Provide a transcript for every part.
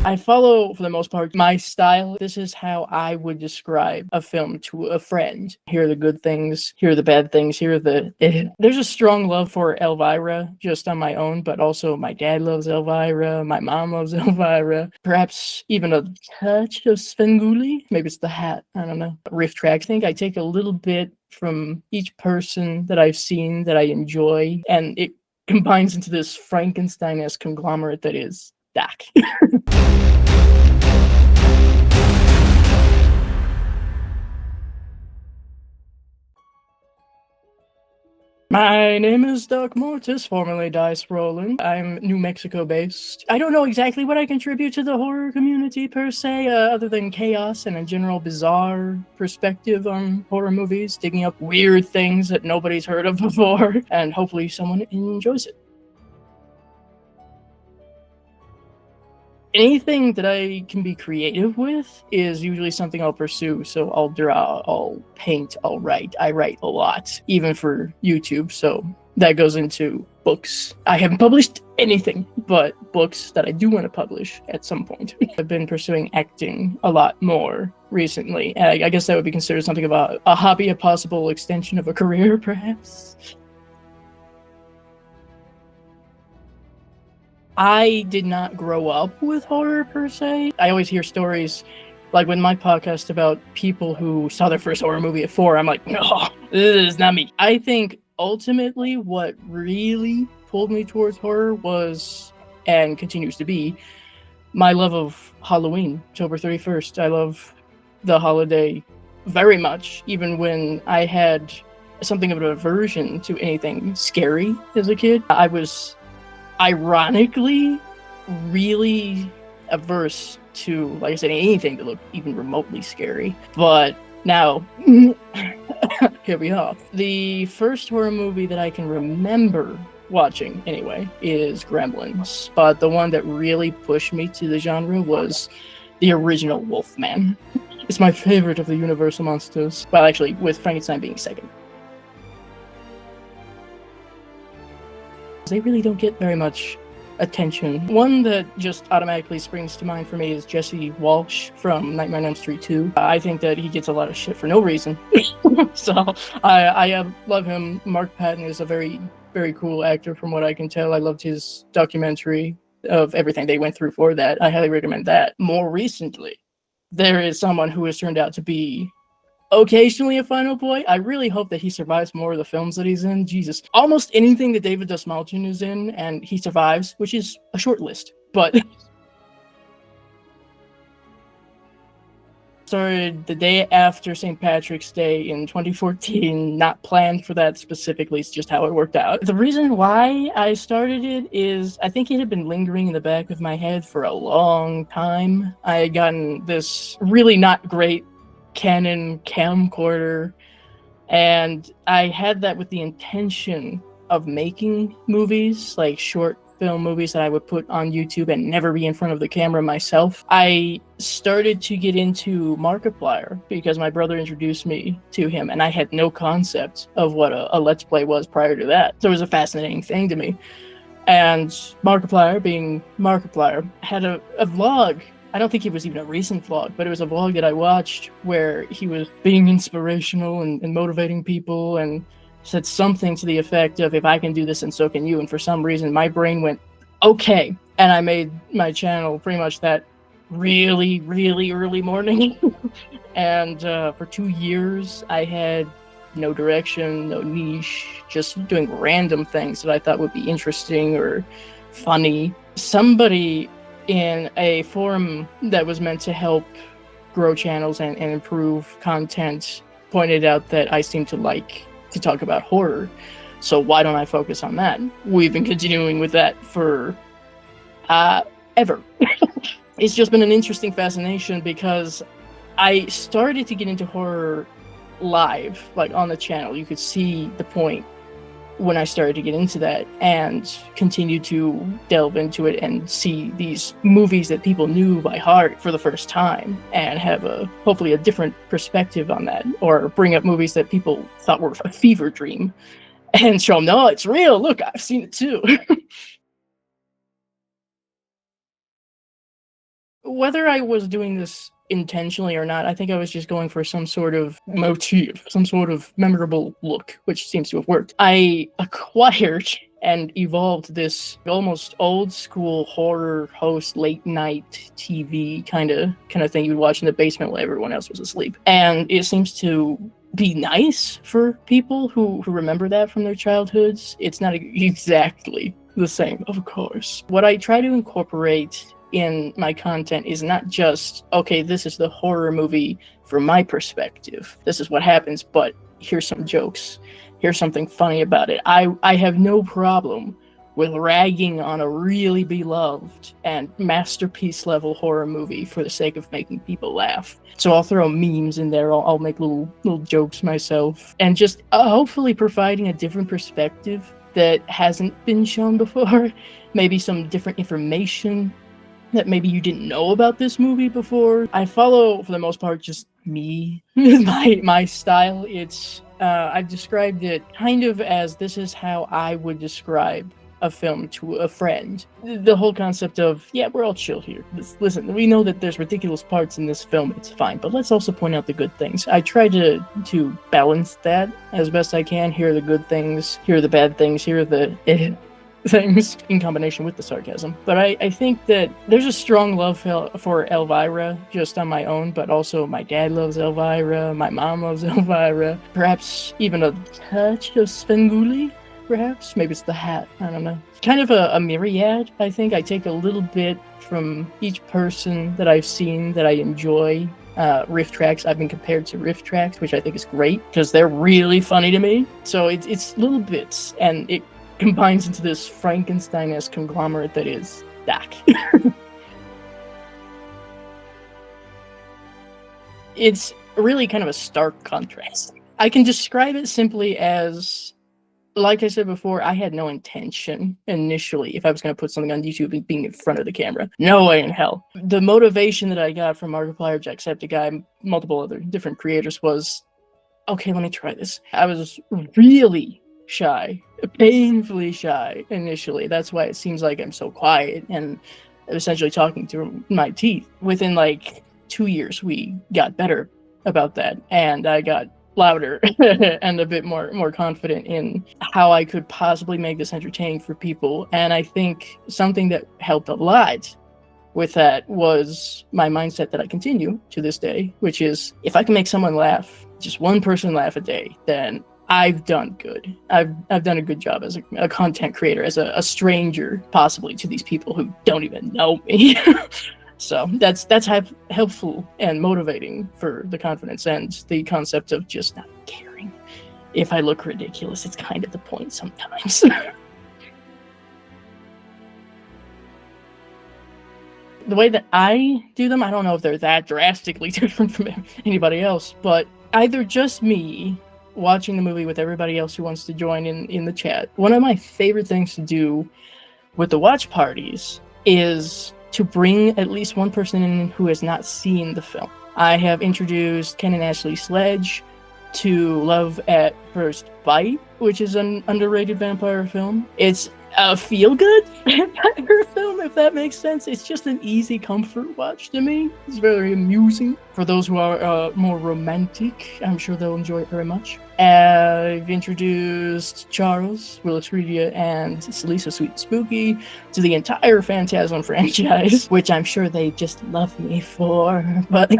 I follow, for the most part, my style. This is how I would describe a film to a friend. Here are the good things, here are the bad things, here are the... There's a strong love for Elvira, just on my own, but also my dad loves Elvira, my mom loves Elvira, perhaps even a touch of Svengoolie. Maybe it's the hat, I don't know. Riff track. I think I take a little bit from each person that I've seen that I enjoy, and it combines into this Frankenstein-esque conglomerate that is Doc. My name is Doc Mortis, formerly Dice Rollin'. I'm New Mexico based. I don't know exactly what I contribute to the horror community per se, other than chaos and a general bizarre perspective on horror movies, digging up weird things that nobody's heard of before, and hopefully someone enjoys it. Anything that I can be creative with is usually something I'll pursue. So I'll draw, I'll paint, I'll write. I write a lot, even for YouTube. So that goes into books. I haven't published anything but books that I do want to publish at some point. I've been pursuing acting a lot more recently. And I guess that would be considered something about a hobby, a possible extension of a career, perhaps. I did not grow up with horror per se. I always hear stories, like with my podcast, about people who saw their first horror movie at 4. I'm like, no, this is not me. I think ultimately what really pulled me towards horror was, and continues to be, my love of Halloween, October 31st. I love the holiday very much, even when I had something of an aversion to anything scary as a kid. I was ironically really averse to, like I said, anything that looked even remotely scary. But now, here we are. The first horror movie that I can remember watching, anyway, is Gremlins. But the one that really pushed me to the genre was the original Wolfman. It's my favorite of the Universal monsters. Well, actually, with Frankenstein being second. They really don't get very much attention. One that just automatically springs to mind for me is Jesse Walsh from Nightmare on Elm Street 2. I think that he gets a lot of shit for no reason. So I love him. Mark Patton is a very, very cool actor from what I can tell. I loved his documentary of everything they went through for that. I highly recommend that. More recently, there is someone who has turned out to be occasionally a final boy. I really hope that he survives more of the films that he's in. Jesus. Almost anything that David Dastmalchian is in, and he survives, which is a short list. But started the day after St. Patrick's Day in 2014, not planned for that specifically, it's just how it worked out. The reason why I started it is I think it had been lingering in the back of my head for a long time. I had gotten this really not great Canon camcorder, and I had that with the intention of making movies, like short film movies that I would put on YouTube and never be in front of the camera myself. I started to get into Markiplier because my brother introduced me to him, and I had no concept of what a Let's Play was prior to that. So it was a fascinating thing to me. And Markiplier, being Markiplier, had a vlog. I don't think it was even a recent vlog, but it was a vlog that I watched where he was being inspirational and motivating people, and said something to the effect of, if I can do this, and so can you. And for some reason, my brain went, okay. And I made my channel pretty much that really, really early morning. And for 2 years, I had no direction, no niche, just doing random things that I thought would be interesting or funny. Somebody in a forum that was meant to help grow channels and improve content pointed out that I seem to like to talk about horror, so why don't I focus on that? We've been continuing with that for ever. It's just been an interesting fascination because I started to get into horror live, like on the channel. You could see the point when I started to get into that, and continue to delve into it and see these movies that people knew by heart for the first time, and have hopefully a different perspective on that, or bring up movies that people thought were a fever dream and show them, no, it's real, look, I've seen it too. Whether I was doing this intentionally or not, I think I was just going for some sort of motif, some sort of memorable look, which seems to have worked. I acquired and evolved this almost old school horror host late night TV kind of thing you would watch in the basement while everyone else was asleep. And it seems to be nice for people who remember that from their childhoods. It's not exactly the same, of course. What I try to incorporate in my content is not just, okay, this is the horror movie from my perspective, this is what happens, but here's some jokes, here's something funny about it. I have no problem with ragging on a really beloved and masterpiece level horror movie for the sake of making people laugh. So I'll throw memes in there, I'll make little jokes myself, and just hopefully providing a different perspective that hasn't been shown before, maybe some different information that maybe you didn't know about this movie before. I follow, for the most part, just me, my style. It's I've described it kind of as, this is how I would describe a film to a friend. The whole concept of, yeah, we're all chill here. Listen, we know that there's ridiculous parts in this film, it's fine, but let's also point out the good things. I try to balance that as best I can. Here are the good things, here are the bad things, here are the things, in combination with the sarcasm. But I think that there's a strong love for Elvira just on my own, but also my dad loves Elvira, my mom loves Elvira, perhaps even a touch of Svengoolie, perhaps. Maybe it's the hat, I don't know. Kind of a myriad, I think. I take a little bit from each person that I've seen that I enjoy. Riff tracks, I've been compared to riff tracks, which I think is great, because they're really funny to me. So it's little bits, and it combines into this Frankenstein-esque conglomerate that is Doc. It's really kind of a stark contrast. I can describe it simply as, like I said before, I had no intention initially, if I was going to put something on YouTube, being in front of the camera. No way in hell. The motivation that I got from Markiplier, Jacksepticeye, multiple other different creators was, okay, let me try this. I was really shy, painfully shy initially. That's why it seems like I'm so quiet and essentially talking through my teeth. Within like 2 years, we got better about that, and I got louder and a bit more confident in how I could possibly make this entertaining for people. And I think something that helped a lot with that was my mindset that I continue to this day, which is, if I can make someone laugh, just one person laugh a day, then I've done good. I've done a good job as a content creator, as a stranger possibly to these people who don't even know me. So that's helpful and motivating for the confidence, and the concept of just not caring if I look ridiculous. It's kind of the point sometimes. The way that I do them, I don't know if they're that drastically different from anybody else, but either just me watching the movie with everybody else who wants to join in the chat. One of my favorite things to do with the watch parties is to bring at least one person in who has not seen the film. I have introduced Ken and Ashley Sledge to Love at First Bite, which is an underrated vampire film. It's a feel-good vampire film, if that makes sense. It's just an easy comfort watch to me. It's very amusing. For those who are more romantic, I'm sure they'll enjoy it very much. I've introduced Charles, Willis Redia, and Celisa Sweet and Spooky to the entire Phantasm franchise, which I'm sure they just love me for, but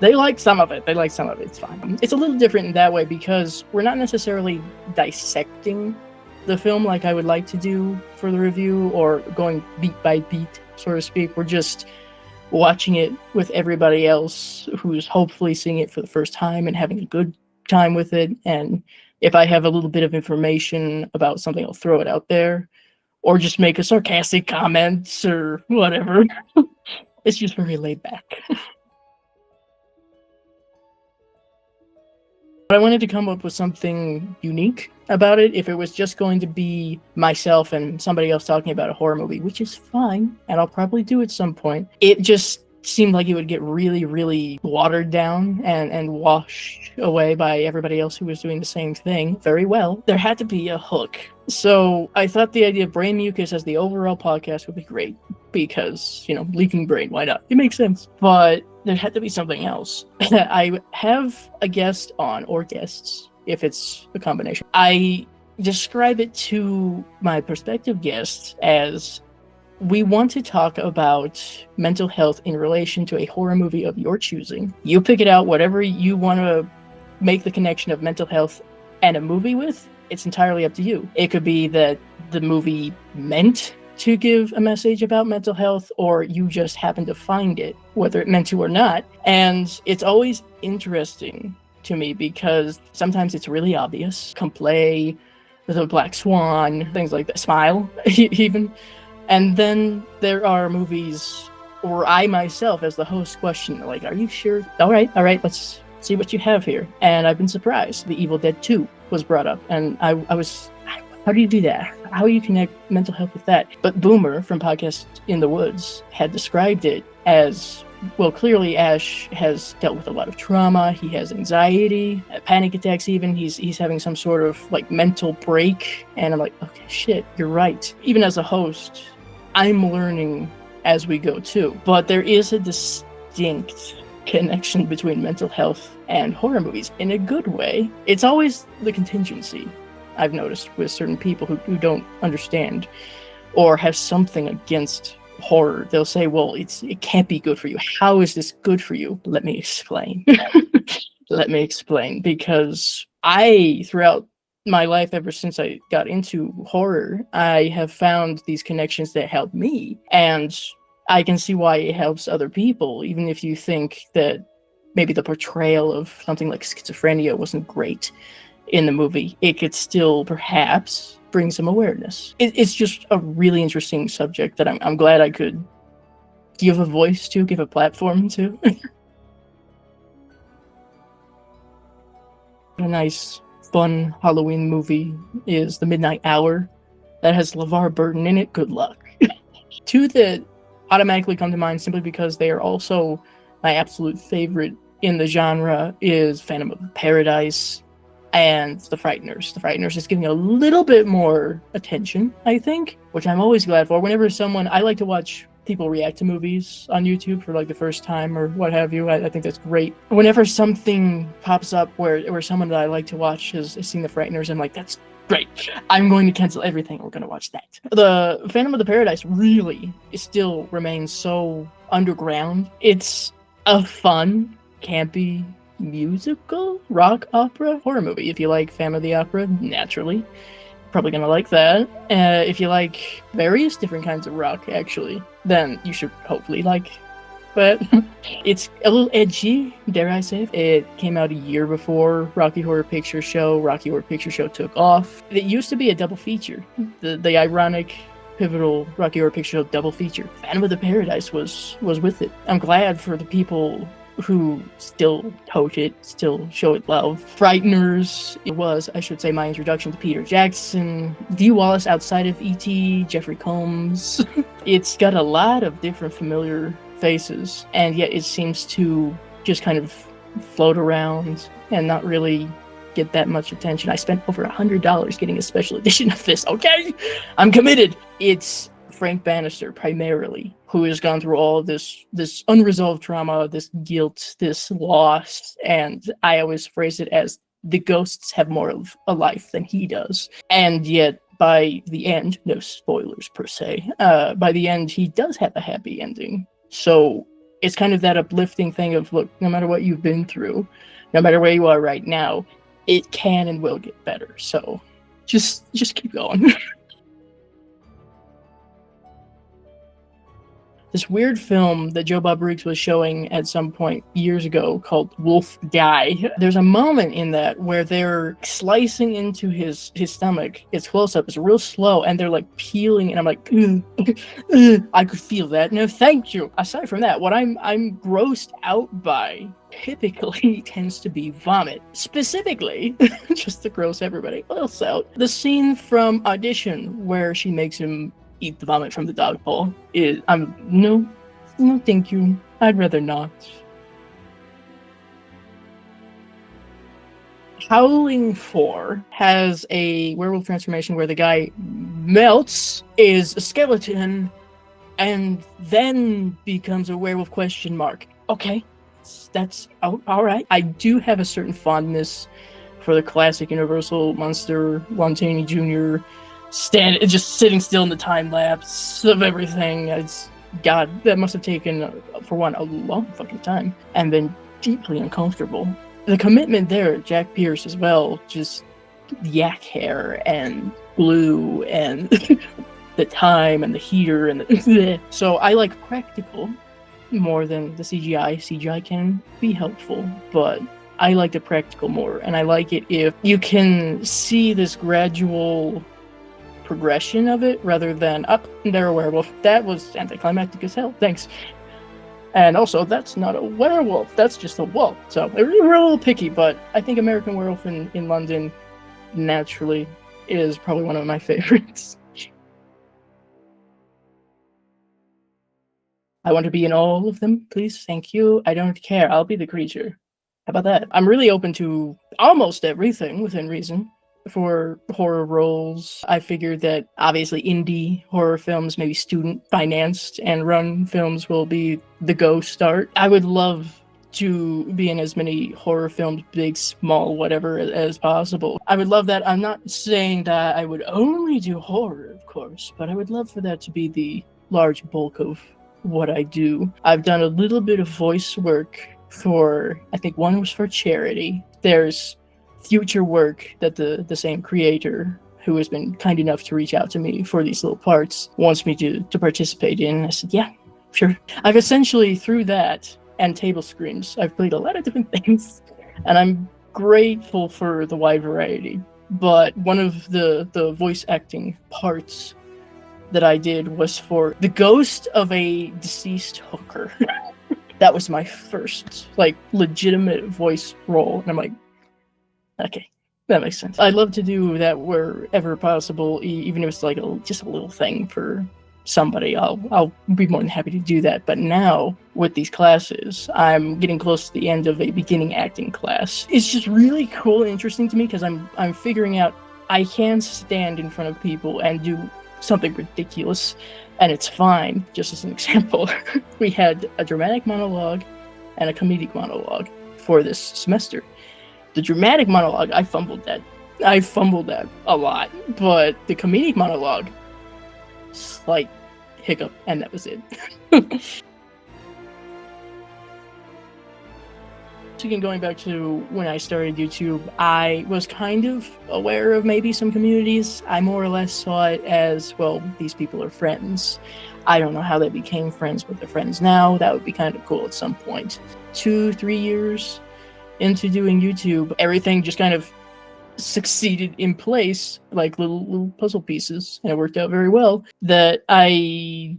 they like some of it. It's fine. It's a little different in that way, because we're not necessarily dissecting the film like I would like to do for the review, or going beat by beat, so to speak. We're just watching it with everybody else who's hopefully seeing it for the first time and having a good time with it. And if I have a little bit of information about something, I'll throw it out there, or just make a sarcastic comment or whatever. It's just very laid back. I wanted to come up with something unique about it. If it was just going to be myself and somebody else talking about a horror movie, which is fine, and I'll probably do at some point, it just seemed like it would get really, really watered down and washed away by everybody else who was doing the same thing very well. There had to be a hook. So I thought the idea of Brain Mucus as the overall podcast would be great. because, leaking brain, why not? It makes sense. But there had to be something else. I have a guest on, or guests, if it's a combination. I describe it to my prospective guests as, we want to talk about mental health in relation to a horror movie of your choosing. You pick it out, whatever you want to make the connection of mental health and a movie with, it's entirely up to you. It could be that the movie meant to give a message about mental health, or you just happen to find it, whether it meant to or not. And it's always interesting to me because sometimes it's really obvious. Come Play, The Black Swan, things like that. Smile, even. And then there are movies where I myself, as the host, question, like, are you sure? All right, let's see what you have here. And I've been surprised. The Evil Dead 2 was brought up, and I was, how do you do that? How do you connect mental health with that? But Boomer from Podcast in the Woods had described it as, well, clearly Ash has dealt with a lot of trauma. He has anxiety, panic attacks even. He's having some sort of like mental break. And I'm like, okay, shit, you're right. Even as a host, I'm learning as we go too. But there is a distinct connection between mental health and horror movies in a good way. It's always the contingency, I've noticed, with certain people who don't understand or have something against horror. They'll say, well, it can't be good for you. How is this good for you? Let me explain. Let me explain. Because throughout my life, ever since I got into horror, I have found these connections that help me. And I can see why it helps other people, even if you think that maybe the portrayal of something like schizophrenia wasn't great in the movie. It could still perhaps bring some awareness. It's just a really interesting subject that I'm glad I could give a voice to, give a platform to. A nice, fun Halloween movie is The Midnight Hour. That has LeVar Burton in it. Good luck. Two that automatically come to mind simply because they are also my absolute favorite in the genre is Phantom of Paradise and The Frighteners. The Frighteners is getting a little bit more attention, I think, which I'm always glad for. Whenever I like to watch people react to movies on YouTube for like the first time or what have you. I think that's great. Whenever something pops up where someone that I like to watch has seen The Frighteners, I'm like, that's great. I'm going to cancel everything. We're going to watch that. The Phantom of the Paradise really still remains so underground. It's a fun, campy, musical rock opera horror movie. If you like Phantom of the Opera, naturally, probably gonna like that. If you like various different kinds of rock, actually, then you should hopefully like. But it's a little edgy, dare I say. It came out a year before Rocky Horror Picture Show. Rocky Horror Picture Show took off. It used to be a double feature. The ironic, pivotal Rocky Horror Picture Show double feature. Phantom of the Paradise was with it. I'm glad for the people who still tote it, still show it love. Frighteners, it was, I should say, my introduction to Peter Jackson, Dee Wallace outside of E.T., Jeffrey Combs. It's got a lot of different familiar faces, and yet it seems to just kind of float around and not really get that much attention. I spent over $100 getting a special edition of this, okay? I'm committed! It's Frank Bannister, primarily, who has gone through all of this unresolved trauma, this guilt, this loss, and I always phrase it as the ghosts have more of a life than he does. And yet, by the end, no spoilers per se, by the end, he does have a happy ending. So it's kind of that uplifting thing of, look, no matter what you've been through, no matter where you are right now, it can and will get better. So just keep going. This weird film that Joe Bob Briggs was showing at some point years ago called Wolf Guy. There's a moment in that where they're slicing into his stomach. It's close up, it's real slow, and they're like peeling, and I'm like, I could feel that. No, thank you. Aside from that, what I'm grossed out by typically tends to be vomit. Specifically, just to gross everybody else out. The scene from Audition where she makes him eat the vomit from the dog bowl is, no, thank you. I'd rather not. Howling 4 has a werewolf transformation where the guy melts, is a skeleton, and then becomes a werewolf question mark. Okay, that's all right. I do have a certain fondness for the classic Universal Monster Lantini Jr. just sitting still in the time lapse of everything. It's God, that must have taken, for one, a long fucking time, and been deeply uncomfortable. The commitment there, Jack Pierce as well, just yak hair and blue and the time and the heater and the so I like practical more than the CGI. CGI can be helpful, but I like the practical more, and I like it if you can see this gradual progression of it rather than up there a werewolf. That was anticlimactic as hell. Thanks. And also, that's not a werewolf. That's just a wolf. So we're a little picky, but I think American Werewolf in London naturally is probably one of my favorites. I want to be in all of them, please. Thank you. I don't care. I'll be the creature. How about that? I'm really open to almost everything within reason. For horror roles, I figured that obviously indie horror films, maybe student financed and run films, will be the go start. I would love to be in as many horror films, big, small, whatever, as possible. I would love that. I'm not saying that I would only do horror, of course, but I would love for that to be the large bulk of what I do. I've done a little bit of voice work for, I think one was for charity. There's future work that the same creator, who has been kind enough to reach out to me for these little parts, wants me to participate in. I said, yeah, sure. I've essentially, through that and table screens, I've played a lot of different things, and I'm grateful for the wide variety. But one of the voice acting parts that I did was for the ghost of a deceased hooker. That was my first, legitimate voice role, and I'm like, okay, that makes sense. I'd love to do that wherever possible, even if it's just a little thing for somebody. I'll be more than happy to do that. But now with these classes, I'm getting close to the end of a beginning acting class. It's just really cool and interesting to me because I'm figuring out I can stand in front of people and do something ridiculous, and it's fine. Just as an example, we had a dramatic monologue and a comedic monologue for this semester. The dramatic monologue, I fumbled that a lot, but the comedic monologue, slight hiccup, and that was it. Again, going back to when I started YouTube, I was kind of aware of maybe some communities. I more or less saw it as, well, these people are friends. I don't know how they became friends, but they're friends now. That would be kind of cool at some point. 2-3 years into doing YouTube, everything just kind of succeeded in place, like little puzzle pieces, and it worked out very well, that I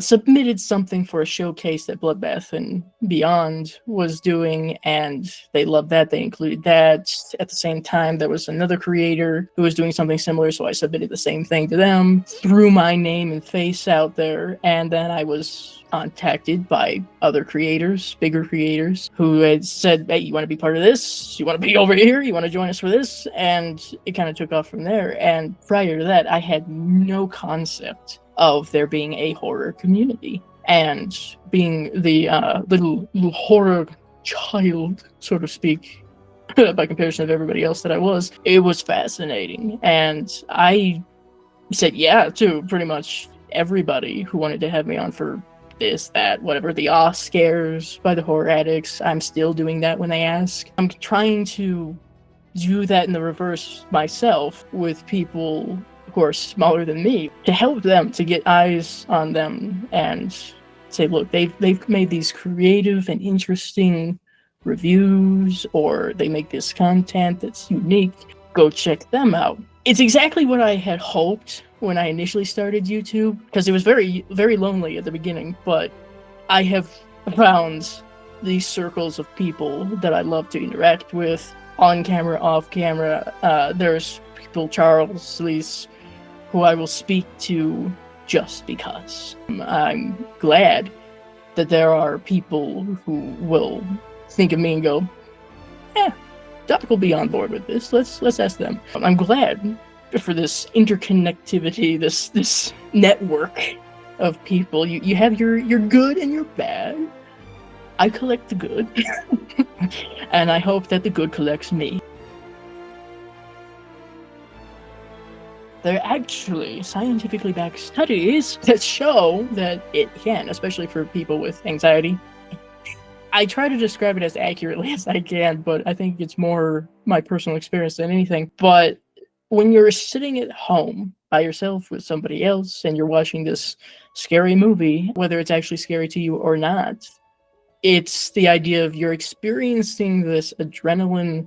submitted something for a showcase that Bloodbath and Beyond was doing, and they loved that. They included that. At the same time, there was another creator who was doing something similar, so I submitted the same thing to them, threw my name and face out there, and then I was contacted by other creators, bigger creators, who had said, hey, you want to be part of this? You want to be over here? You want to join us for this? And it kind of took off from there. And prior to that, I had no concept of there being a horror community, and being the little horror child, so to speak, by comparison of everybody else that I was, it was fascinating. And I said yeah to pretty much everybody who wanted to have me on for this, that, whatever. The scares by the horror addicts, I'm still doing that when they ask. I'm trying to do that in the reverse myself with people who are smaller than me, to help them, to get eyes on them and say, look, they've made these creative and interesting reviews, or they make this content that's unique. Go check them out. It's exactly what I had hoped when I initially started YouTube, because it was very, very lonely at the beginning, but I have found these circles of people that I love to interact with, on camera, off camera. There's people, Charles, Lise, who I will speak to just because. I'm glad that there are people who will think of me and go, Doc will be on board with this. Let's ask them. I'm glad for this interconnectivity, this network of people. You have your good and your bad. I collect the good, and I hope that the good collects me. There are actually scientifically backed studies that show that it can, especially for people with anxiety. I try to describe it as accurately as I can, but I think it's more my personal experience than anything. But when you're sitting at home by yourself with somebody else and you're watching this scary movie, whether it's actually scary to you or not, it's the idea of you're experiencing this adrenaline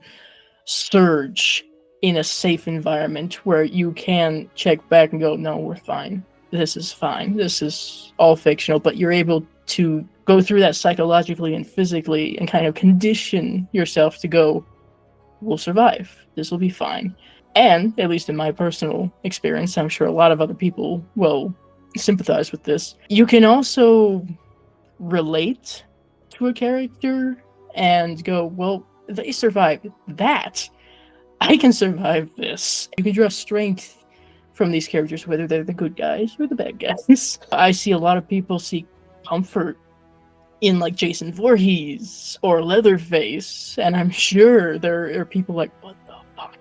surge in a safe environment where you can check back and go, no, we're fine. This is fine. This is all fictional, but you're able to go through that psychologically and physically and kind of condition yourself to go, we'll survive. This will be fine. And, at least in my personal experience, I'm sure a lot of other people will sympathize with this. You can also relate to a character and go, well, they survived that. I can survive this. You can draw strength from these characters, whether they're the good guys or the bad guys. I see a lot of people seek comfort in like Jason Voorhees or Leatherface, and I'm sure there are people like, what the fuck?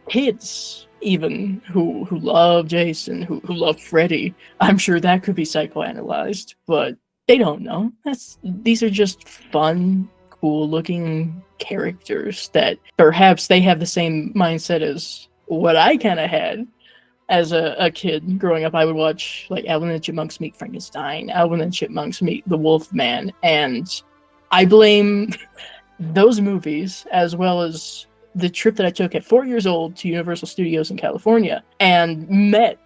Kids even who love Jason, who love Freddy. I'm sure that could be psychoanalyzed, but they don't know. These are just fun, cool-looking characters that perhaps they have the same mindset as what I kind of had as a kid growing up. I would watch like Alvin and the Chipmunks meet Frankenstein, Alvin and the Chipmunks meet the Wolfman, and I blame those movies as well as the trip that I took at 4 years old to Universal Studios in California and met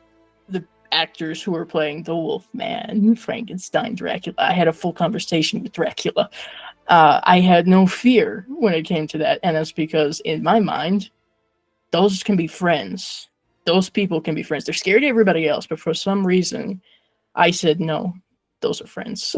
the actors who were playing the Wolfman, Frankenstein, Dracula. I had a full conversation with Dracula. I had no fear when it came to that, and that's because in my mind, those can be friends. Those people can be friends. They're scared of everybody else, but for some reason, I said, no, those are friends.